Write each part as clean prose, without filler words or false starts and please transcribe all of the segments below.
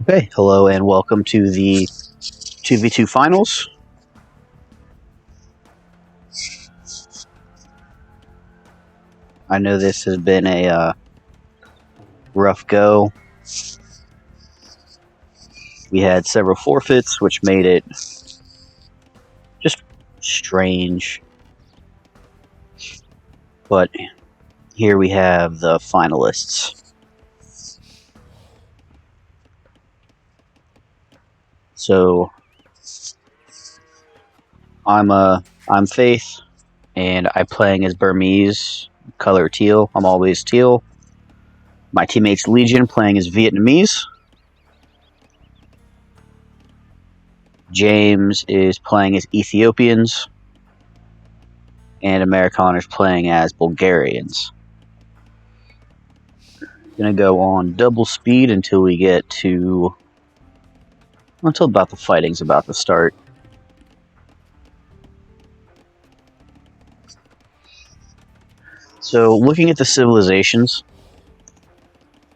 Hey, hello and welcome to the 2v2 finals. I know this has been a rough go. We had several forfeits, which made it just strange. But here we have the finalists. So I'm Faith, and I'm playing as Burmese, color teal. I'm always teal. My teammate's Legion playing as Vietnamese. James is playing as Ethiopians, and Amerikaners playing as Bulgarians. Gonna go on double speed until about the fighting's about to start. So looking at the civilizations,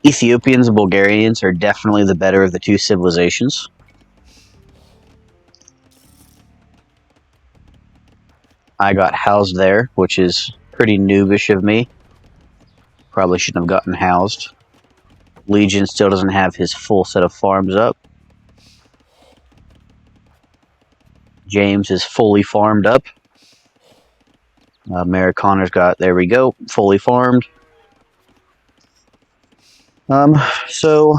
Ethiopians and Bulgarians are definitely the better of the two civilizations. I got housed there, which is pretty noobish of me. Probably shouldn't have gotten housed. Legion still doesn't have his full set of farms up. James is fully farmed up. Amerikaner's got, there we go, fully farmed. So,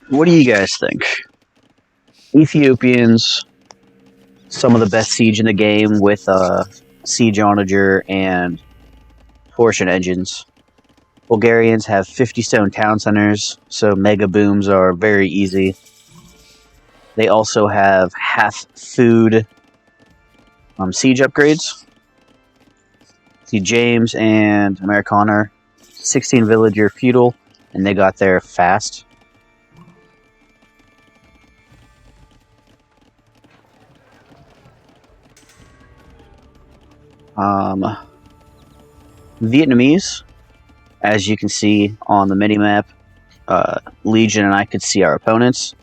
what do you guys think? Ethiopians, some of the best siege in the game with siege onager and torsion engines. Bulgarians have 50 stone town centers, so mega booms are very easy. They also have half food siege upgrades. See, James and Amerikaner, 16 villager feudal, and they got there fast. Vietnamese, as you can see on the minimap, Legion and I could see our opponents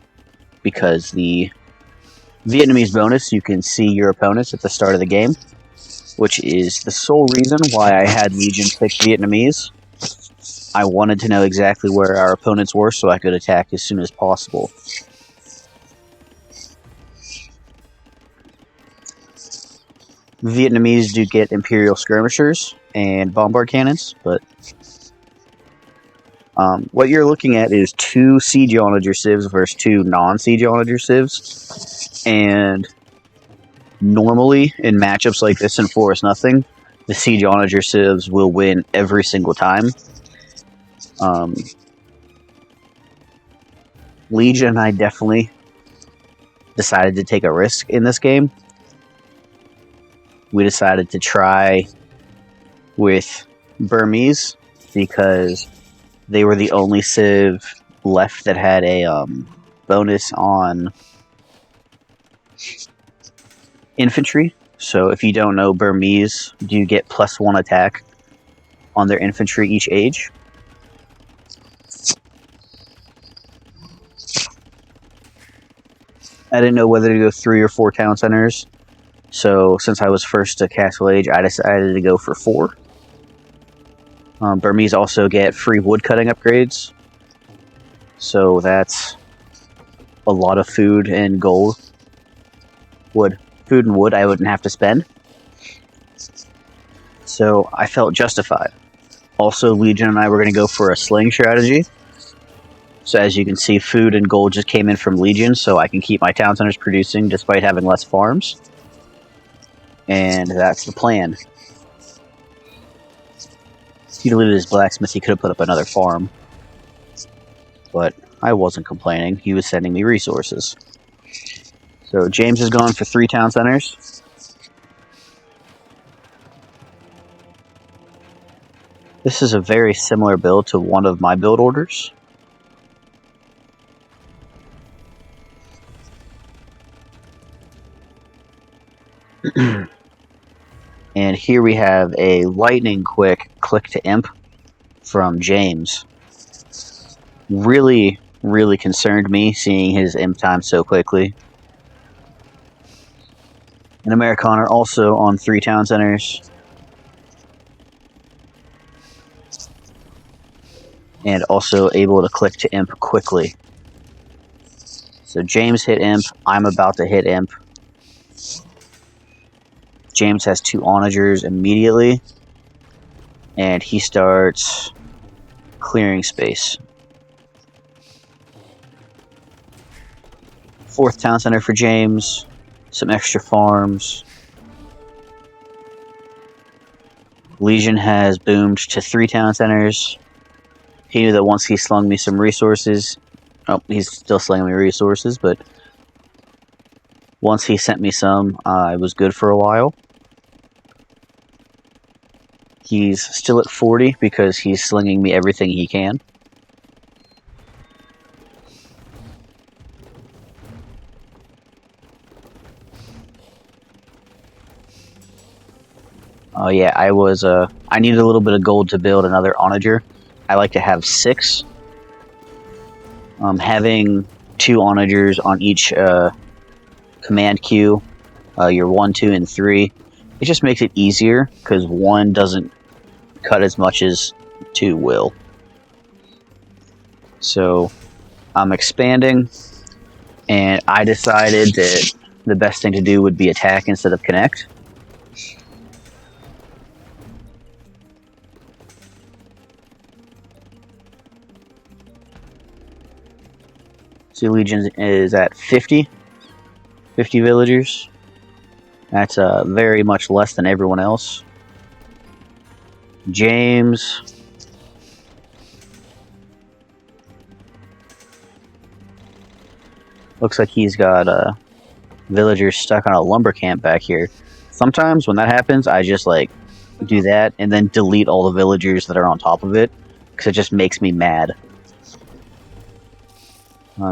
because the Vietnamese bonus, you can see your opponents at the start of the game, which is the sole reason why I had Legion pick Vietnamese. I wanted to know exactly where our opponents were so I could attack as soon as possible. Vietnamese do get Imperial Skirmishers and Bombard Cannons, but what you're looking at is two Siege Onager Civs versus two non-Siege Onager Civs, and normally in matchups like this in Forest Nothing, the Siege Onager Civs will win every single time. Legion and I definitely decided to take a risk in this game. We decided to try with Burmese because they were the only civ left that had a bonus on infantry. So if you don't know, Burmese do get +1 attack on their infantry each age. I didn't know whether to go 3 or 4 town centers, so since I was first to Castle Age, I decided to go for 4. Burmese also get free woodcutting upgrades, so that's a lot of food and gold. Food and wood I wouldn't have to spend. So I felt justified. Also, Legion and I were going to go for a sling strategy. So as you can see, food and gold just came in from Legion, so I can keep my town centers producing despite having less farms. And that's the plan. If he deleted his blacksmith, he could have put up another farm. But I wasn't complaining. He was sending me resources. So James has gone for 3 town centers. This is a very similar build to one of my build orders. And here we have a lightning quick click to imp from James. really, really concerned me seeing his imp time so quickly. An Amerikaner also on 3 town centers. And also able to click to imp quickly. So James hit imp. I'm about to hit imp. James has 2 onagers immediately. And he starts clearing space. 4th town center for James. Some extra farms. Legion has boomed to 3 town centers. He knew that once he slung me some resources... Oh, he's still slinging me resources, but... Once he sent me some, I was good for a while. He's still at 40 because he's slinging me everything he can. Oh yeah, I needed a little bit of gold to build another onager. I like to have 6. Having 2 onagers on each command queue, your 1, 2, and 3, it just makes it easier because 1 doesn't cut as much as 2 will. So I'm expanding, and I decided that the best thing to do would be attack instead of connect. So Legion is at 50 villagers. That's very much less than everyone else. James looks like he's got villagers stuck on a lumber camp back here. Sometimes when that happens, I just like do that and then delete all the villagers that are on top of it because it just makes me mad.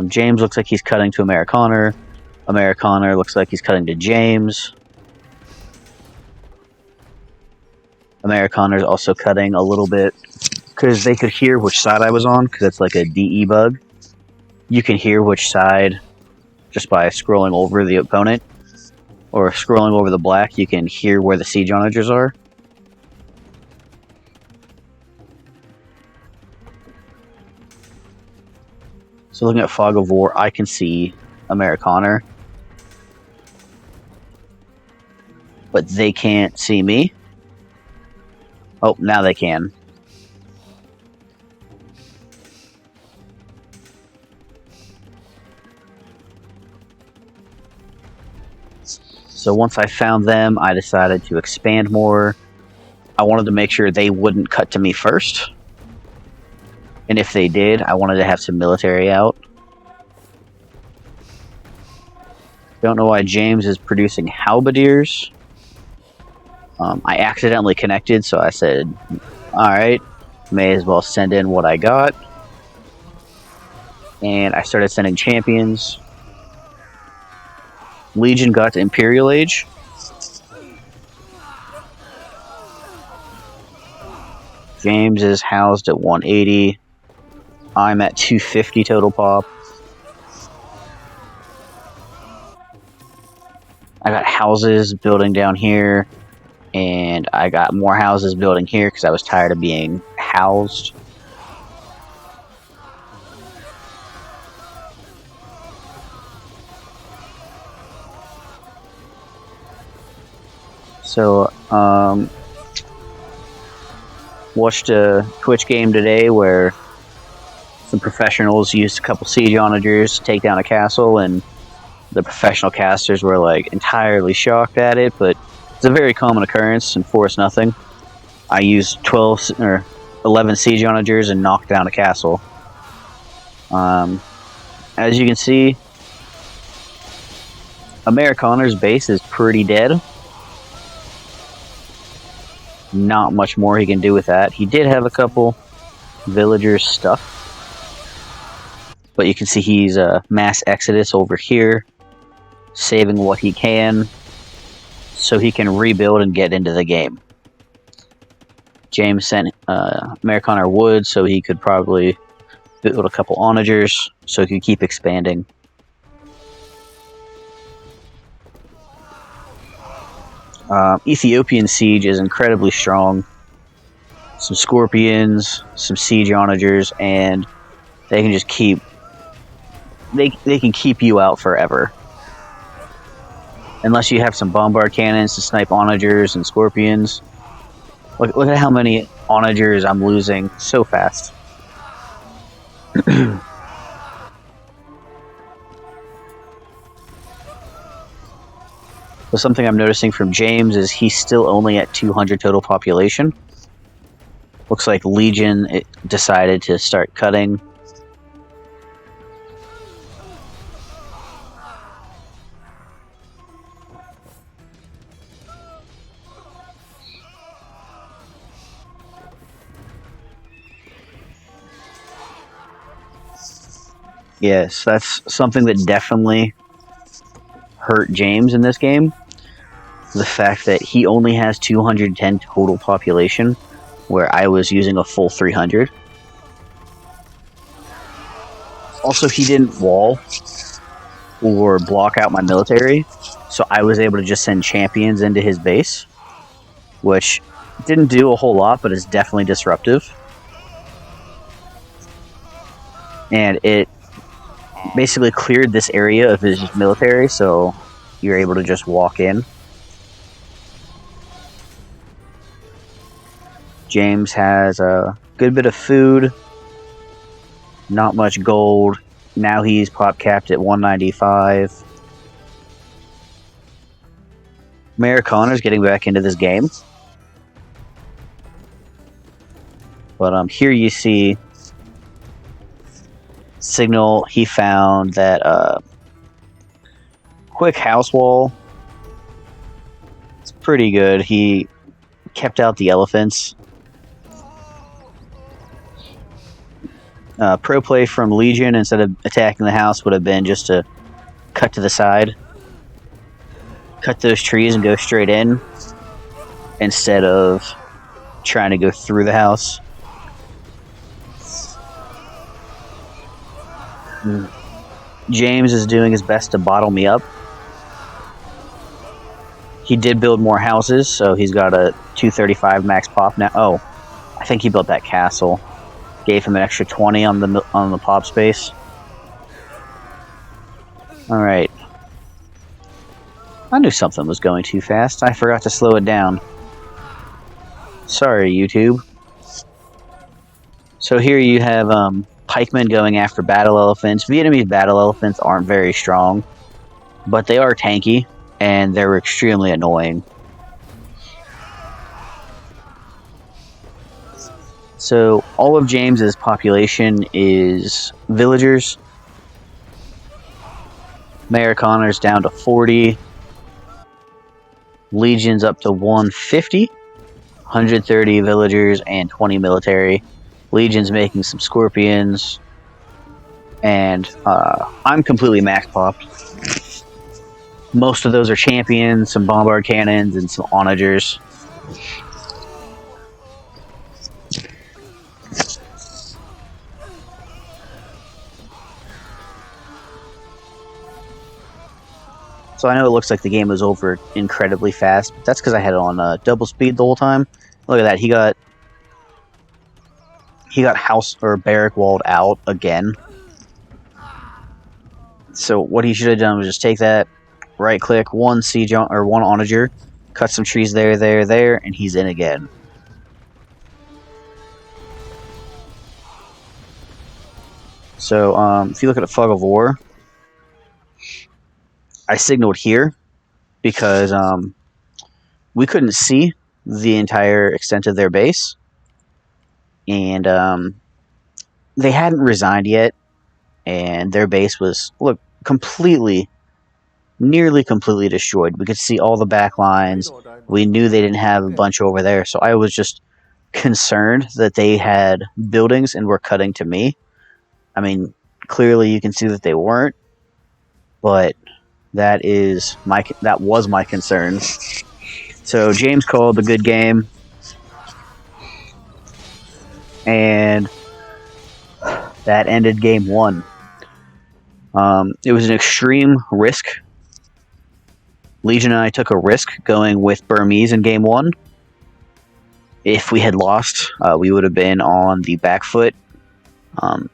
James looks like he's cutting to Amerikaner. Amerikaner looks like he's cutting to James. Amerikaner's also cutting a little bit because they could hear which side I was on because it's like a DE bug. You can hear which side just by scrolling over the opponent or scrolling over the black. You can hear where the siege onagers are. So looking at Fog of War, I can see Amerikaner. But they can't see me. Oh, now they can. So once I found them, I decided to expand more. I wanted to make sure they wouldn't cut to me first. And if they did, I wanted to have some military out. Don't know why James is producing halberdiers. I accidentally connected, so I said, alright, may as well send in what I got. And I started sending champions. Legion got to Imperial Age. James is housed at 180. I'm at 250 total pop. I got houses building down here, and I got more houses building here because I was tired of being housed. So, watched a Twitch game today where some professionals used a couple siege onagers to take down a castle, and the professional casters were like entirely shocked at it, but it's a very common occurrence in Force Nothing. I used 12 or 11 siege onagers and knocked down a castle. As you can see, Amerikaner's base is pretty dead. Not much more he can do with that. He did have a couple villagers stuff, but you can see he's mass exodus over here, saving what he can so he can rebuild and get into the game. James sent Amerikaner wood so he could probably build a couple onagers so he can keep expanding. Ethiopian siege is incredibly strong. Some scorpions, some siege onagers, and they can just keep. They can keep you out forever. Unless you have some bombard cannons to snipe onagers and scorpions. Look at how many onagers I'm losing so fast. So something I'm noticing from James is he's still only at 200 total population. Looks like Legion decided to start cutting. Yes, that's something that definitely hurt James in this game. The fact that he only has 210 total population, where I was using a full 300. Also, he didn't wall or block out my military, so I was able to just send champions into his base, which didn't do a whole lot, but is definitely disruptive. And it basically cleared this area of his military, so you're able to just walk in. James has a good bit of food, not much gold. Now he's pop capped at 195. Amerikaner's getting back into this game. But here you see signal he found that quick house wall. It's pretty good. He kept out the elephants. Pro play from Legion, instead of attacking the house, would have been just to cut to the side, cut those trees and go straight in, instead of trying to go through the house. James is doing his best to bottle me up. He did build more houses, so he's got a 235 max pop now. Oh, I think he built that castle. Gave him an extra 20 on the pop space. Alright. I knew something was going too fast. I forgot to slow it down. Sorry, YouTube. So here you have pikemen going after battle elephants. Vietnamese battle elephants aren't very strong, but they are tanky, and they're extremely annoying. So all of James's population is villagers. Amerikaner's down to 40. Legion's up to 150. 130 villagers and 20 military. Legion's making some scorpions. And I'm completely max popped. Most of those are champions, some bombard cannons, and some onagers. So I know it looks like the game was over incredibly fast, but that's because I had it on double speed the whole time. Look at that, he got house or barrack walled out again. So what he should have done was just take that, right click, one siege or one onager, cut some trees there, and he's in again. So if you look at a fog of war, I signaled here because we couldn't see the entire extent of their base, and they hadn't resigned yet, and their base was, look, nearly completely destroyed. We could see all the back lines. We knew they didn't have a bunch over there, so I was just concerned that they had buildings and were cutting to me. I mean, clearly you can see that they weren't, but that was my concern. So James called a good game, and That ended game 1. It was an extreme risk. Legion and I took a risk going with Burmese in game 1. If we had lost, we would have been on the back foot.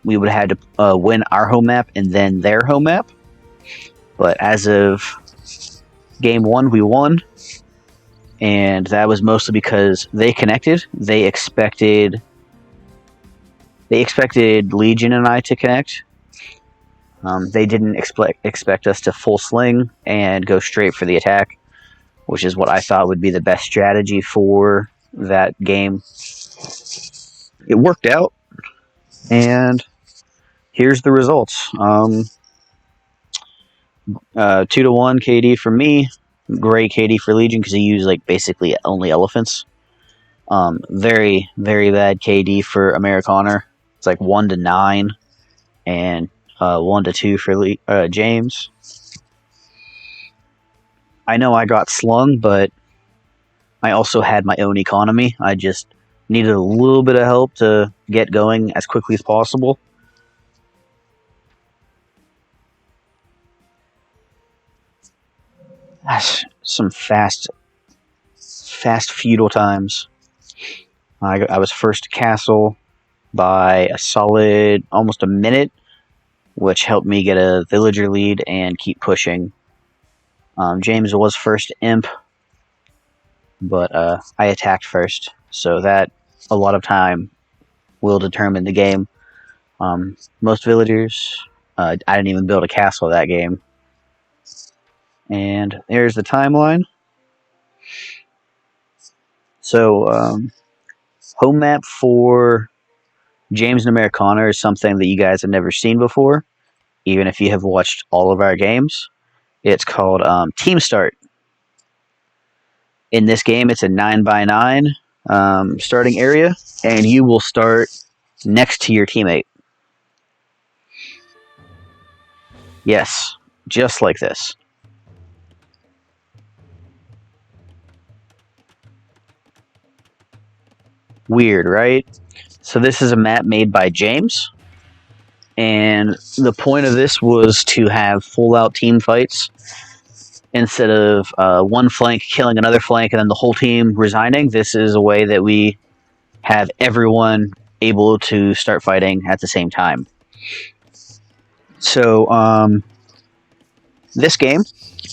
We would have had to win our home map and then their home map. But as of game 1, we won. And that was mostly because they connected. They expected Legion and I to connect. They didn't expect us to full sling and go straight for the attack, which is what I thought would be the best strategy for that game. It worked out, and here's the results. 2-1 KD for me, great KD for Legion because he used like basically only elephants. Very, very bad KD for Amerikaner. It's like 1-9 and 1-2 for James. I know I got slung, but I also had my own economy. I just needed a little bit of help to get going as quickly as possible. That's some fast feudal times. I was first to castle by a solid almost a minute, which helped me get a villager lead and keep pushing. James was first to imp, but I attacked first, so that a lot of time will determine the game. Most villagers, I didn't even build a castle that game. And there's the timeline. So, home map for James and Amerikaner is something that you guys have never seen before, even if you have watched all of our games. It's called Team Start. In this game, it's a 9x9 starting area, and you will start next to your teammate. Yes, just like this. Weird, right? So this is a map made by James, and the point of this was to have full-out team fights instead of one flank killing another flank and then the whole team resigning. This is a way that we have everyone able to start fighting at the same time. So, this game,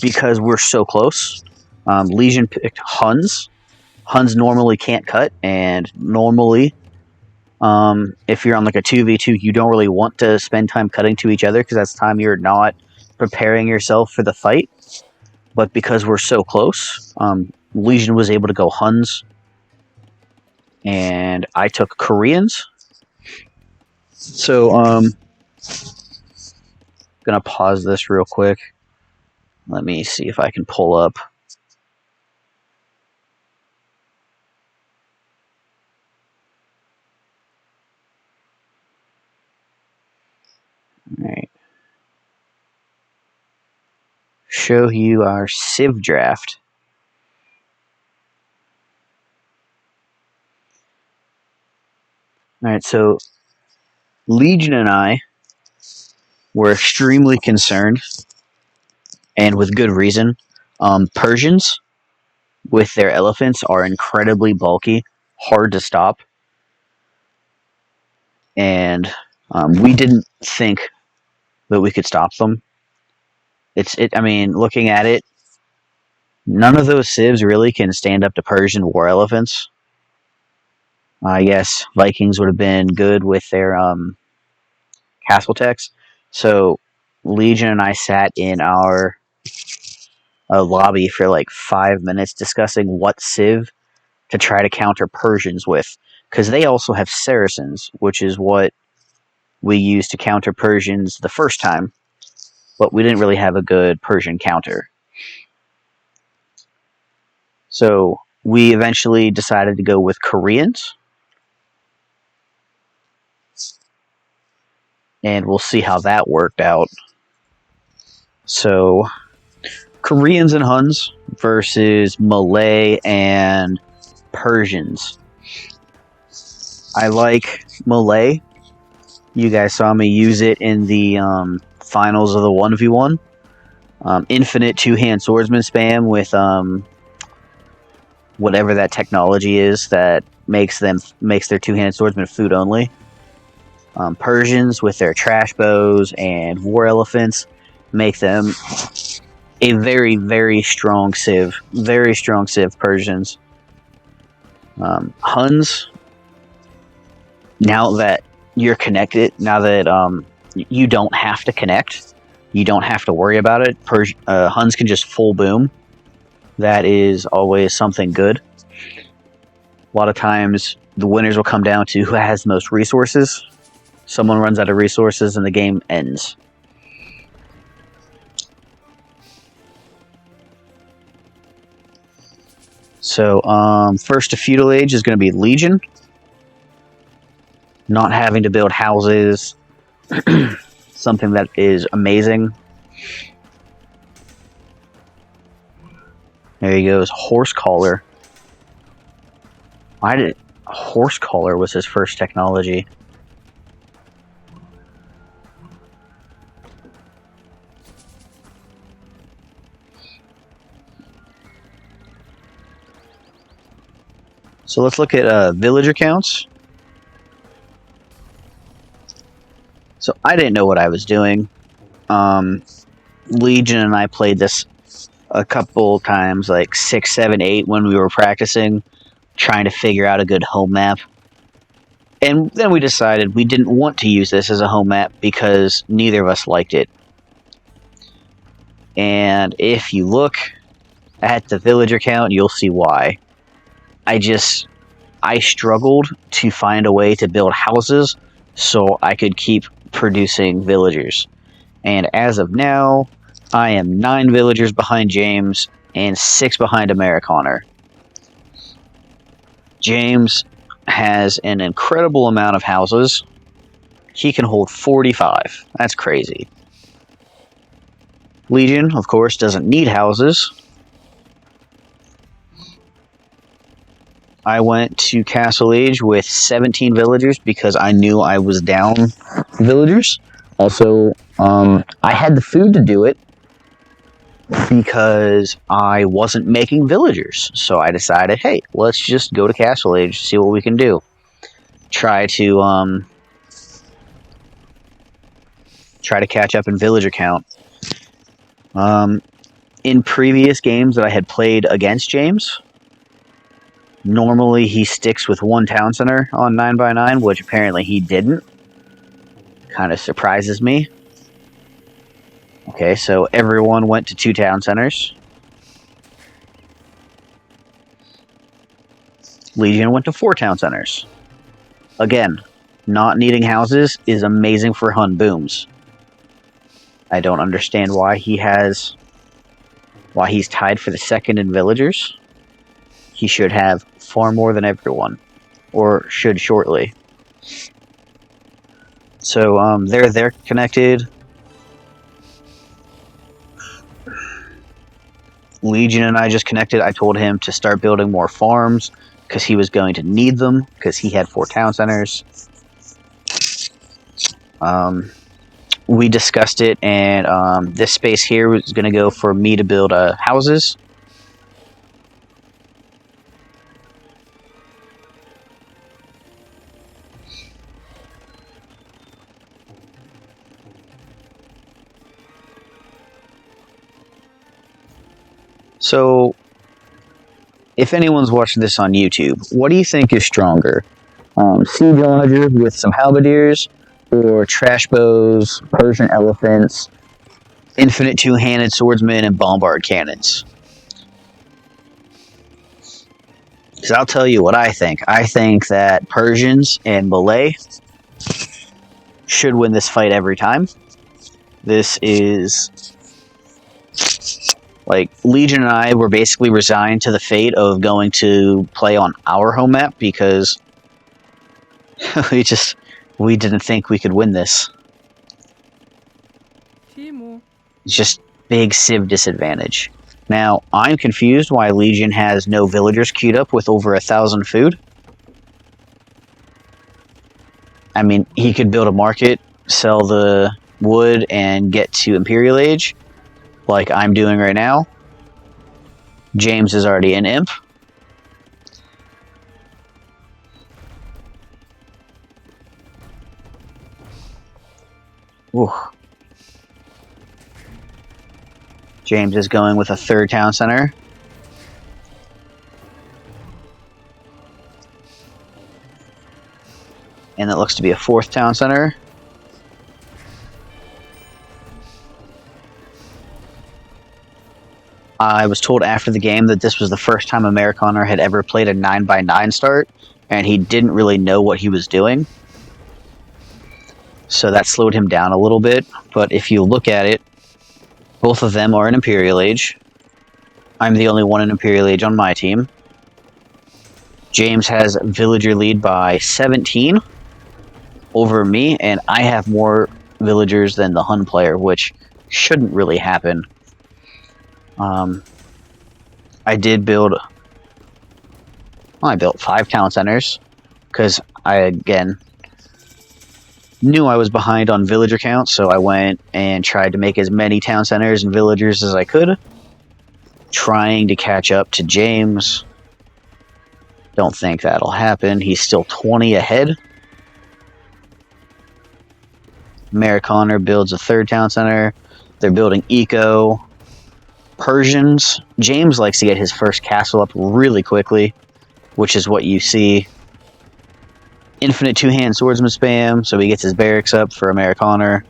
because we're so close, Legion picked Huns. Huns normally can't cut, and normally, if you're on like a 2v2, you don't really want to spend time cutting to each other because that's time you're not preparing yourself for the fight. But because we're so close, Legion was able to go Huns, and I took Koreans. So, gonna pause this real quick. Let me see if I can pull up. Alright. Show you our Sieve Draft. Alright, so Legion and I were extremely concerned, and with good reason. Persians, with their elephants, are incredibly bulky, hard to stop, and we didn't think that we could stop them. I mean, looking at it, none of those civs really can stand up to Persian war elephants. I guess Vikings would have been good with their castle techs. So Legion and I sat in our lobby for like 5 minutes discussing what civ to try to counter Persians with, because they also have Saracens, which is what we used to counter Persians the first time, but we didn't really have a good Persian counter. So we eventually decided to go with Koreans, and we'll see how that worked out. So, Koreans and Huns versus Malay and Persians. I like Malay You guys saw me use it in the finals of the 1v1. Infinite two-hand swordsman spam with whatever that technology is that makes their two-handed swordsman food only. Persians with their trash bows and war elephants make them a very, very strong civ. Very strong civ Persians. Huns, now that you're connected, now that you don't have to connect, you don't have to worry about it. Huns can just full boom. That is always something good. A lot of times, the winners will come down to who has the most resources. Someone runs out of resources and the game ends. So, first to feudal age is going to be Legion. Not having to build houses, something that is amazing. There he goes, Horse Collar. Why did Horse Collar was his first technology? So let's look at villager counts. So I didn't know what I was doing. Legion and I played this a couple times, like 6, 7, 8, when we were practicing, trying to figure out a good home map. And then we decided we didn't want to use this as a home map because neither of us liked it. And if you look at the villager count, you'll see why. I struggled to find a way to build houses so I could keep producing villagers. And as of now, I am 9 villagers behind James and 6 behind Amerikaner. James has an incredible amount of houses. He can hold 45. That's crazy. Legion, of course, doesn't need houses. I went to Castle Age with 17 villagers because I knew I was down villagers. Also, I had the food to do it because I wasn't making villagers. So I decided, hey, let's just go to Castle Age, see what we can do. Try to catch up in villager count. In previous games that I had played against James, normally he sticks with 1 town center on 9x9, which apparently he didn't. Kind of surprises me. Okay, so everyone went to 2 town centers. Legion went to 4 town centers. Again, not needing houses is amazing for Hun booms. I don't understand why he's tied for the 2nd in villagers. He should have far more than everyone, or should shortly. So they're connected. Legion and I just connected. I told him to start building more farms because he was going to need them because he had 4 town centers. We discussed it, and this space here was going to go for me to build houses. So, if anyone's watching this on YouTube, what do you think is stronger? Siege Draft with some halberdiers, or trash bows, Persian elephants, infinite two-handed swordsmen, and bombard cannons? Because I'll tell you what I think. I think that Persians and Malay should win this fight every time. This is... like, Legion and I were basically resigned to the fate of going to play on our home map because we didn't think we could win this. It's just big civ disadvantage. Now, I'm confused why Legion has no villagers queued up with over 1,000 food. I mean, he could build a market, sell the wood, and get to Imperial Age, like I'm doing right now. James is already an imp. Ooh. James is going with a third town center. And that looks to be a fourth town center. I was told after the game that this was the first time Amerikaner had ever played a 9x9 start, and he didn't really know what he was doing. So that slowed him down a little bit, but if you look at it, both of them are in Imperial Age. I'm the only one in Imperial Age on my team. James has villager lead by 17 over me, and I have more villagers than the Hun player, which shouldn't really happen. I did build... Well, I built 5 town centers, because I, again, knew I was behind on villager count, so I went and tried to make as many town centers and villagers as I could, trying to catch up to James. Don't think that'll happen. He's still 20 ahead. Amerikaner builds a third town center. They're building eco. Persians. James likes to get his first castle up really quickly, which is what you see. Infinite two-hand swordsman spam, so he gets his barracks up for Amerikaner.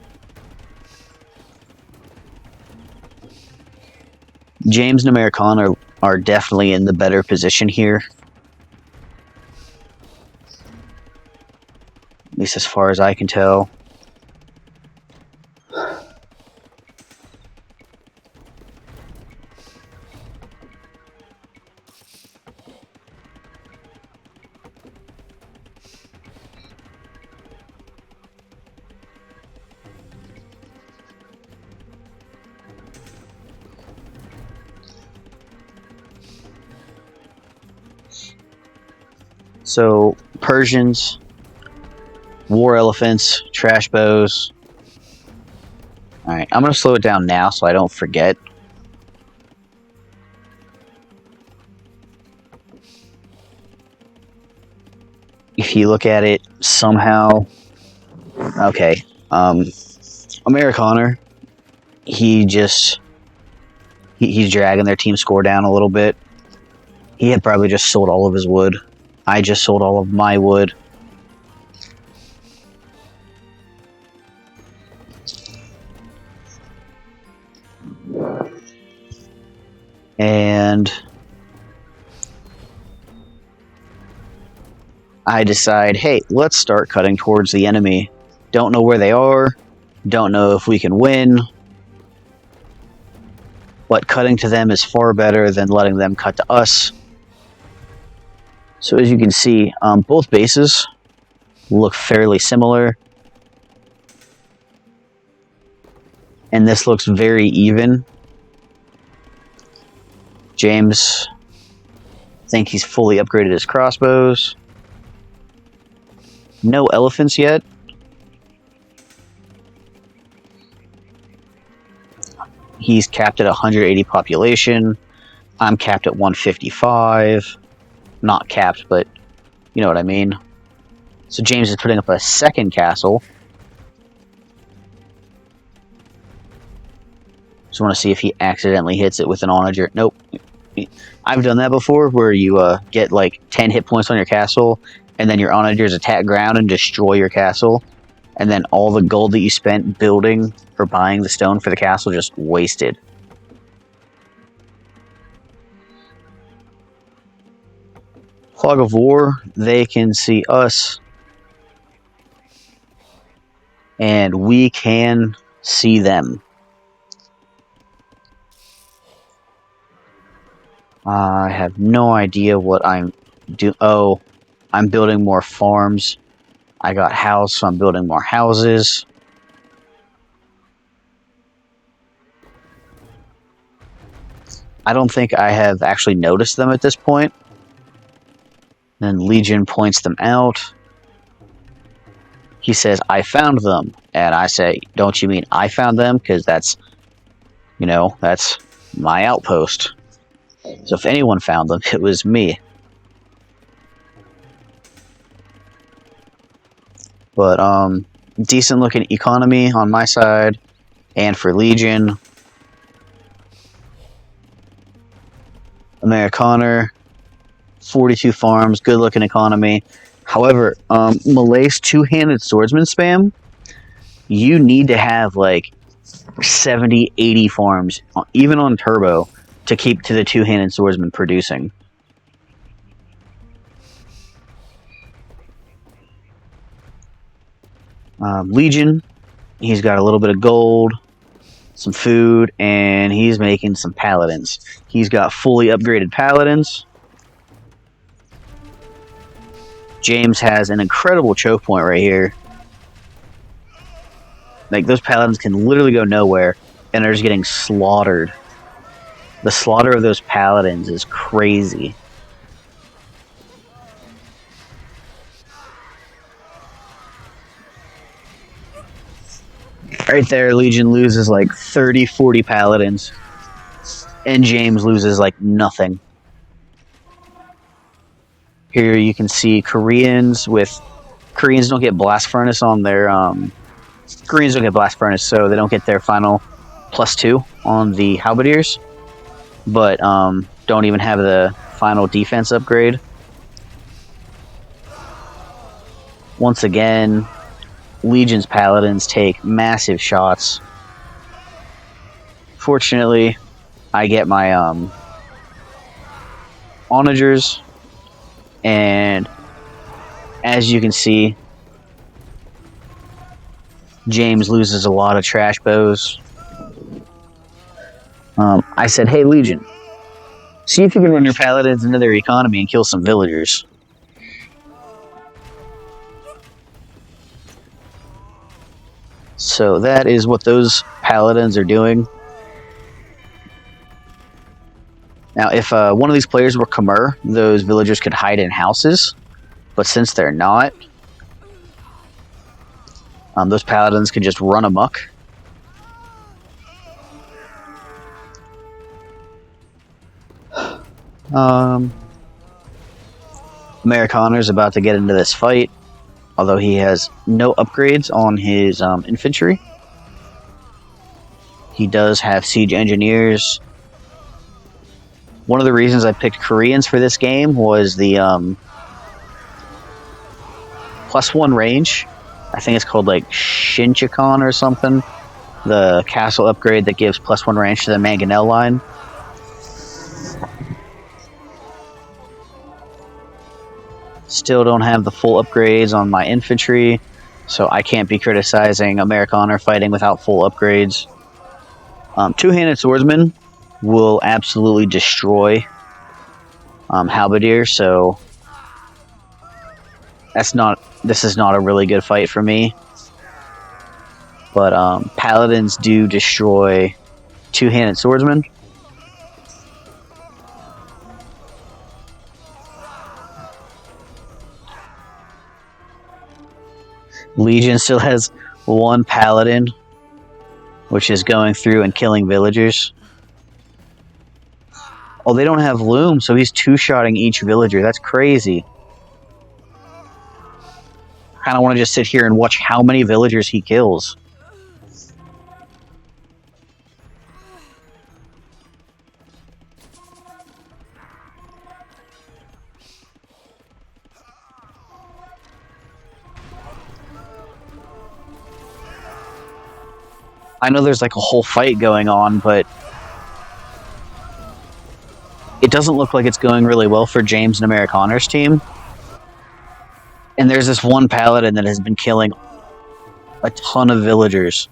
James and Amerikaner are definitely in the better position here. At least as far as I can tell. So, Persians, war elephants, trash bows. Alright, I'm going to slow it down now so I don't forget. If you look at it, somehow... Okay, Amerikaner, he's dragging their team score down a little bit. He had probably just sold all of his wood. I just sold all of my wood. And I decide, hey, let's start cutting towards the enemy. Don't know where they are. Don't know if we can win. But cutting to them is far better than letting them cut to us. So as you can see, both bases look fairly similar. And this looks very even. James, I think he's fully upgraded his crossbows. No elephants yet. He's capped at 180 population. I'm capped at 155. Not capped, but you know what I mean. So James is putting up a second castle. Just want to see if he accidentally hits it with an onager. Nope. I've done that before, where you get like 10 hit points on your castle, and then your onagers attack ground and destroy your castle, and then all the gold that you spent building or buying the stone for the castle just wasted. Fog of War, they can see us, and we can see them. I have no idea what I'm doing. Oh, I'm building more farms. I got house, so I'm building more houses. I don't think I have actually noticed them at this point. Then Legion points them out. He says, I found them. And I say, don't you mean I found them? Because that's my outpost. So if anyone found them, it was me. But, decent looking economy on my side. And for Legion. Amerikaner. 42 farms, good looking economy. However, Malay's two-handed swordsman spam, you need to have like 70, 80 farms, even on turbo, to keep to the two-handed swordsman producing. Legion, he's got a little bit of gold, some food, and he's making some paladins. He's got fully upgraded paladins. James has an incredible choke point right here. Like, those paladins can literally go nowhere, and they're just getting slaughtered. The slaughter of those paladins is crazy. Right there, Legion loses like 30, 40 paladins. And James loses like nothing. Here you can see Koreans don't get blast furnace on their Koreans don't get blast furnace, so they don't get their final +2 on the halberdiers, but don't even have the final defense upgrade. Once again, Legion's paladins take massive shots. Fortunately, I get my onagers, and as you can see, James loses a lot of trash bows. I said, hey, Legion, see if you can run your paladins into their economy and kill some villagers. So that is what those paladins are doing. Now, if one of these players were Khmer, those villagers could hide in houses. But since they're not, those paladins can just run amok. Amerikaner is about to get into this fight, although he has no upgrades on his infantry. He does have siege engineers. One of the reasons I picked Koreans for this game was the +1 range. I think it's called like Shinchikon or something. The castle upgrade that gives +1 range to the mangonel line. Still don't have the full upgrades on my infantry, so I can't be criticizing Amerikaner fighting without full upgrades. Two-handed swordsman will absolutely destroy halberdier, so this is not a really good fight for me. But paladins do destroy two-handed swordsmen. Legion still has one paladin, which is going through and killing villagers. Oh, they don't have loom, so he's two-shotting each villager. That's crazy. I kind of want to just sit here and watch how many villagers he kills. I know there's like a whole fight going on, but it doesn't look like it's going really well for James and Amerikaner's team. And there's this one paladin that has been killing a ton of villagers.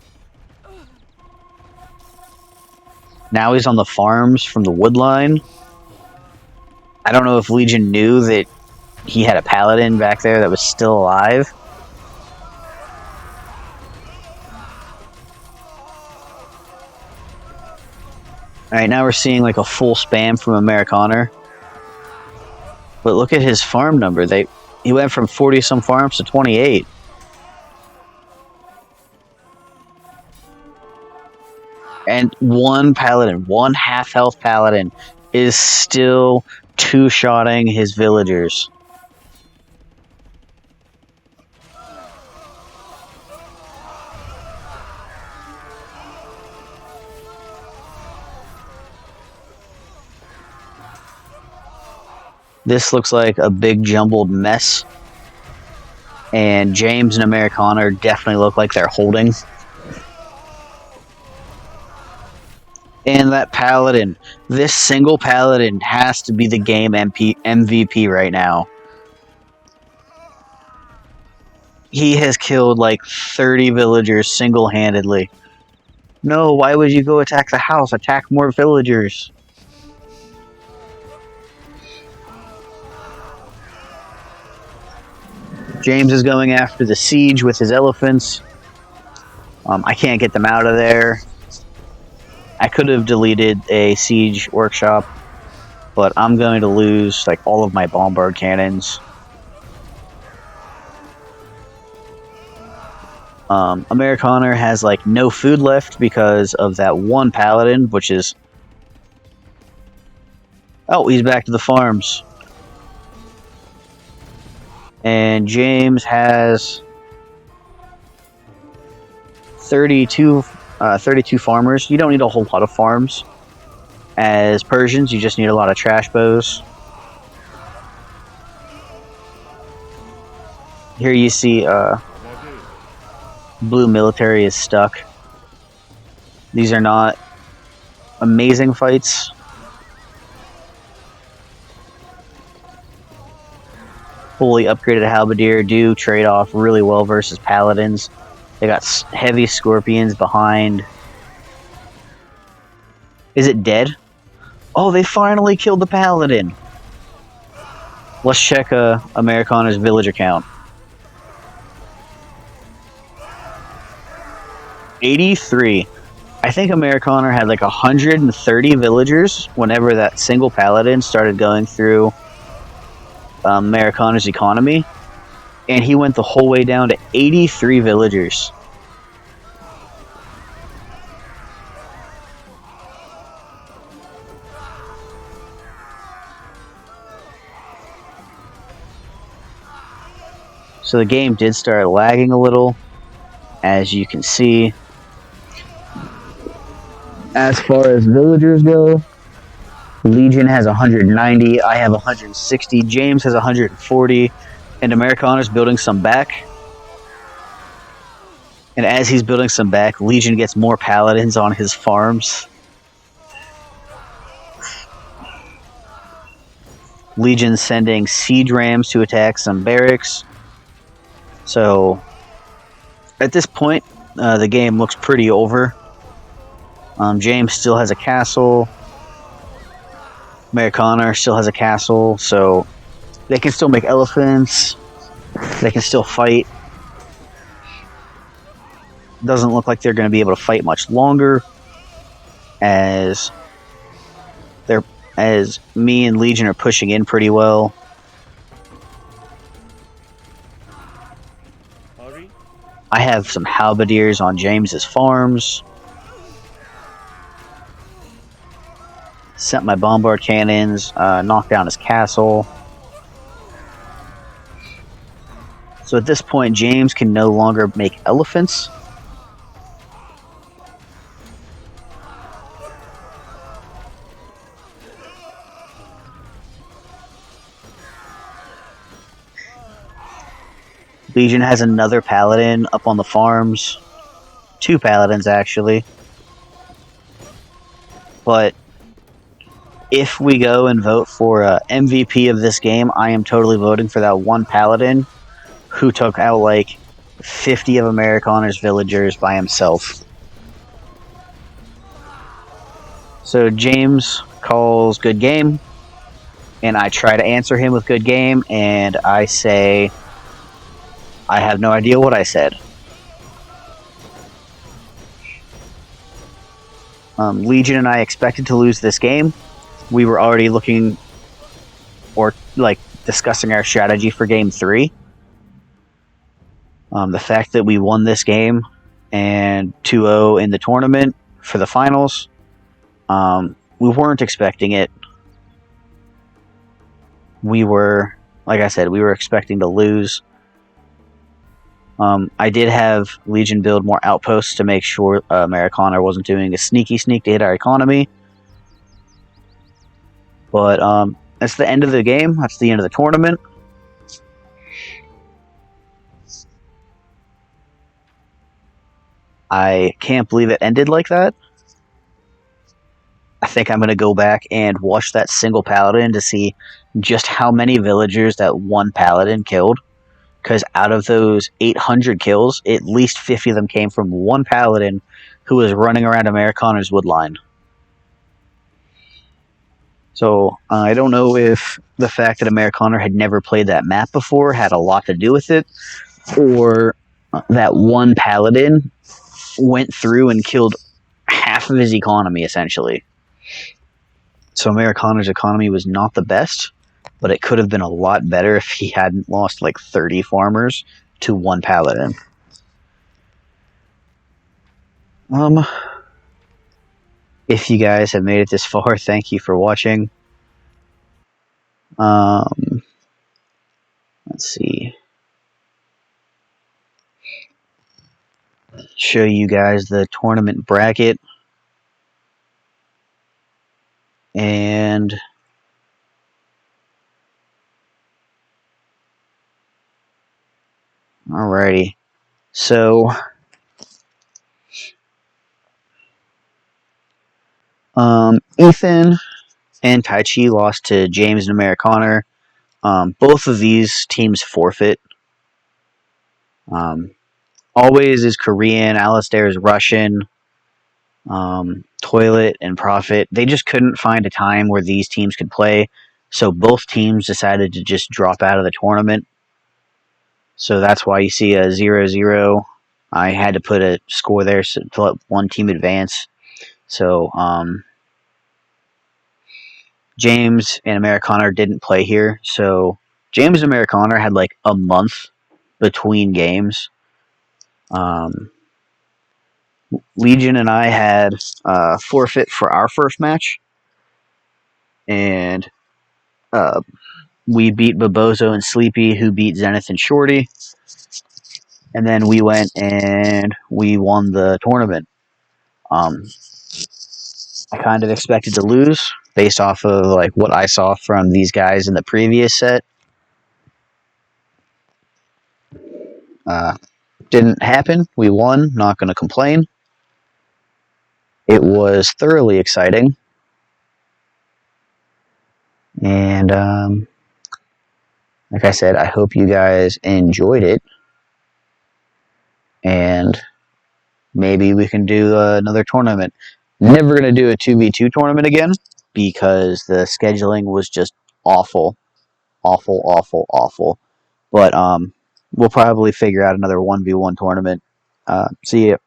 Now he's on the farms from the wood line. I don't know if Legion knew that he had a paladin back there that was still alive. Alright, now we're seeing like a full spam from Amerikaner. But look at his farm number. He went from 40-some farms to 28. And one paladin, one half health paladin, is still two-shotting his villagers. This looks like a big jumbled mess. And James and Amerikaner definitely look like they're holding. And that paladin, this single paladin has to be the game MVP right now. He has killed like 30 villagers single-handedly. No, why would you go attack the house? Attack more villagers. James is going after the siege with his elephants. I can't get them out of there. I could have deleted a siege workshop, but I'm going to lose like all of my bombard cannons. Amerikaner has like no food left because of that one paladin, which is... Oh, he's back to the farms. And James has 32 farmers. You don't need a whole lot of farms. As Persians, you just need a lot of trash bows. Here you see blue military is stuck. These are not amazing fights. Fully upgraded halberdier do trade off really well versus paladins. They got heavy scorpions behind. Is it dead? Oh, they finally killed the paladin. Let's check Amerikaner's villager count. 83. I think Amerikaner had like 130 villagers whenever that single paladin started going through Amerikaner's economy, and he went the whole way down to 83 villagers. So the game did start lagging a little, as you can see. As far as villagers go, Legion has 190, I have 160, James has 140, and Amerikaner's building some back. And as he's building some back, Legion gets more paladins on his farms. Legion's sending siege rams to attack some barracks. So, at this point, the game looks pretty over. James still has a castle. Amerikaner still has a castle, so they can still make elephants. They can still fight. Doesn't look like they're going to be able to fight much longer, as me and Legion are pushing in pretty well. I have some halberdiers on James's farms. Sent my bombard cannons, knocked down his castle. So at this point, James can no longer make elephants. Legion has another paladin up on the farms. 2 paladins, actually. But if we go and vote for MVP of this game, I am totally voting for that one paladin who took out like 50 of Amerikaner's villagers by himself. So James calls good game, and I try to answer him with good game, and I say, I have no idea what I said. Legion and I expected to lose this game. We were already looking, or like discussing our strategy for game 3. The fact that we won this game and 2-0 in the tournament for the finals. We weren't expecting it. We were, like I said, we were expecting to lose. I did have Legion build more outposts to make sure Amerikaner wasn't doing a sneaky sneak to hit our economy. But that's the end of the game. That's the end of the tournament. I can't believe it ended like that. I think I'm going to go back and watch that single paladin to see just how many villagers that one paladin killed. Because out of those 800 kills, at least 50 of them came from one paladin who was running around Amerikaner's woodline. So I don't know if the fact that Amerikaner had never played that map before had a lot to do with it, or that one paladin went through and killed half of his economy, essentially. So Amerikaner's economy was not the best, but it could have been a lot better if he hadn't lost like 30 farmers to one paladin. If you guys have made it this far, thank you for watching. Let's see. Show you guys the tournament bracket. And alrighty. So Ethan and Tai Chi lost to James and Amerikaner. Both of these teams forfeit. Always is Korean, Alistair is Russian, Toilet and Prophet. They just couldn't find a time where these teams could play, so both teams decided to just drop out of the tournament. So that's why you see a 0-0. I had to put a score there to let one team advance. So James and Amerikaner didn't play here. So James and Amerikaner had like a month between games. Legion and I had forfeit for our first match. And we beat Bobozo and Sleepy, who beat Zenith and Shorty. And then we went and we won the tournament. I kind of expected to lose based off of like what I saw from these guys in the previous set. Didn't happen. We won. Not going to complain. It was thoroughly exciting. And like I said, I hope you guys enjoyed it. And maybe we can do another tournament. Never going to do a 2v2 tournament again because the scheduling was just awful. Awful. But we'll probably figure out another 1v1 tournament. See ya.